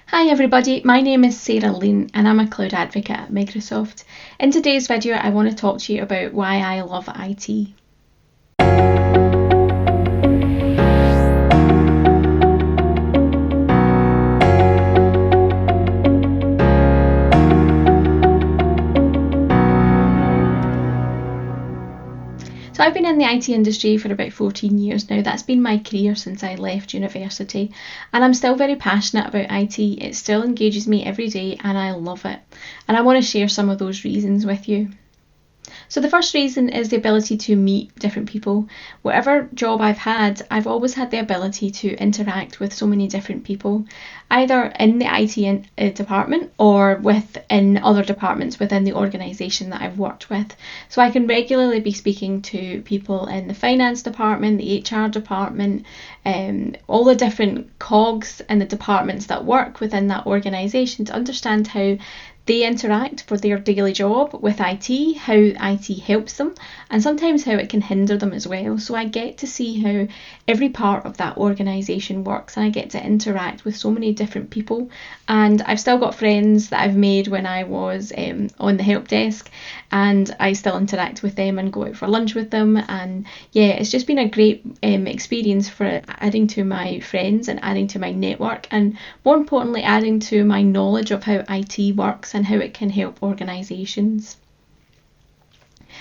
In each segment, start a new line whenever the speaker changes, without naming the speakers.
Hi everybody, my name is Sarah Lean and I'm a Cloud Advocate at Microsoft. In today's video I want to talk to you about why I love IT. So I've been in the IT industry for about 14 years now. That's been my career since I left university, and I'm still very passionate about IT. It still engages me every day and I love it. And I want to share some of those reasons with you. So the first reason is the ability to meet different people. Whatever job I've had, I've always had the ability to interact with so many different people, either in the IT department or within other departments within the organisation that I've worked with. So I can regularly be speaking to people in the finance department, the HR department, all the different cogs and the departments that work within that organisation to understand how they interact for their daily job with IT, how IT helps them, and sometimes how it can hinder them as well. So I get to see how every part of that organisation works, and I get to interact with so many different people. And I've still got friends that I've made when I was on the help desk, and I still interact with them and go out for lunch with them. And yeah, it's just been a great experience for adding to my friends and adding to my network, and more importantly, adding to my knowledge of how IT works and how it can help organisations.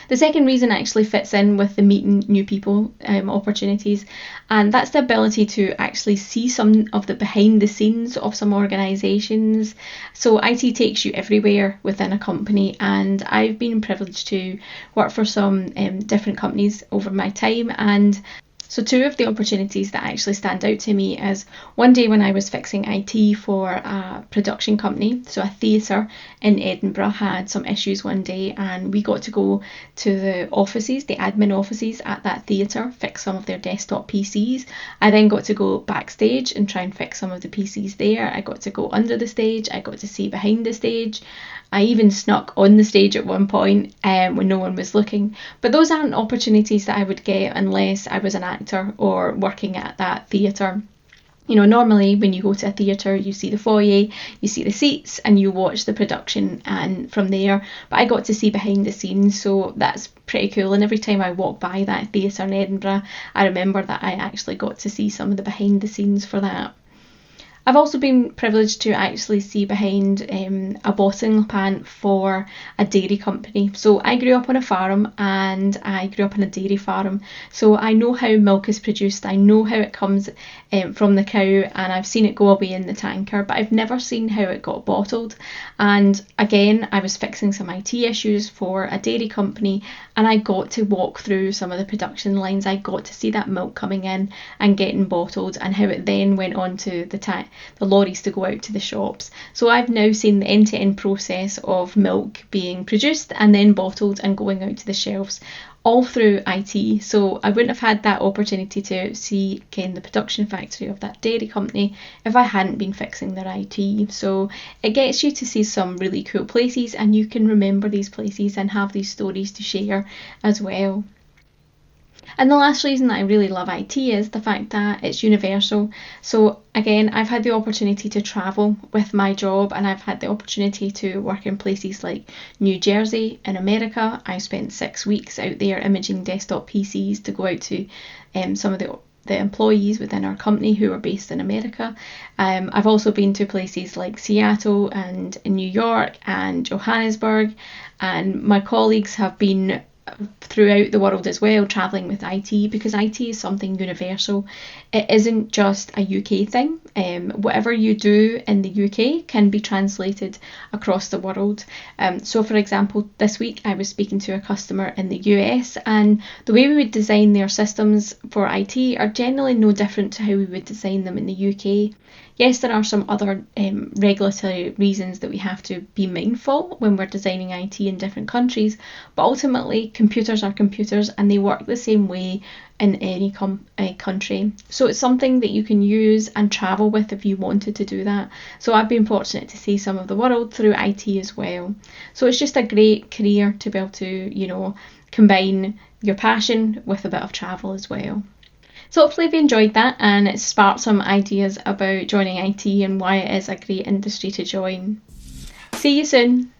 The second reason actually fits in with the meeting new people opportunities, and that's the ability to actually see some of the behind the scenes of some organisations. So IT takes you everywhere within a company, and I've been privileged to work for some different companies over my time. And so two of the opportunities that actually stand out to me is one day when I was fixing IT for a production company. So a theatre in Edinburgh had some issues one day, and we got to go to the offices, the admin offices at that theatre, fix some of their desktop PCs. I then got to go backstage and try and fix some of the PCs there. I got to go under the stage, I got to see behind the stage. I even snuck on the stage at one point when no one was looking. But those aren't opportunities that I would get unless I was an actor or working at that theatre. You know, normally when you go to a theatre, you see the foyer, you see the seats, and you watch the production and from there. But I got to see behind the scenes, so that's pretty cool. And every time I walk by that theatre in Edinburgh, I remember that I actually got to see some of the behind the scenes for that. I've also been privileged to actually see behind a bottling plant for a dairy company. So I grew up on a farm, and I grew up on a dairy farm. So I know how milk is produced. I know how it comes from the cow, and I've seen it go away in the tanker, but I've never seen how it got bottled. And again, I was fixing some IT issues for a dairy company, and I got to walk through some of the production lines. I got to see that milk coming in and getting bottled, and how it then went on to the lorries to go out to the shops. So I've now seen the end-to-end process of milk being produced and then bottled and going out to the shelves, all through IT. So I wouldn't have had that opportunity to see again the production factory of that dairy company if I hadn't been fixing their IT. So it gets you to see some really cool places, and you can remember these places and have these stories to share as well. And the last reason that I really love IT is the fact that it's universal. So again, I've had the opportunity to travel with my job, and I've had the opportunity to work in places like New Jersey in America. I spent 6 weeks out there imaging desktop PCs to go out to some of the employees within our company who are based in America. I've also been to places like Seattle and New York and Johannesburg, and my colleagues have been throughout the world as well, travelling with IT, because IT is something universal. It isn't just a UK thing. Whatever you do in the UK can be translated across the world. So for example, this week I was speaking to a customer in the US, and the way we would design their systems for IT are generally no different to how we would design them in the UK. Yes, there are some other regulatory reasons that we have to be mindful when we're designing IT in different countries, but ultimately computers are computers and they work the same way in any country. So it's something that you can use and travel with if you wanted to do that. So I've been fortunate to see some of the world through IT as well. So it's just a great career to be able to, combine your passion with a bit of travel as well. So hopefully if you enjoyed that and it sparked some ideas about joining IT and why it is a great industry to join. See you soon.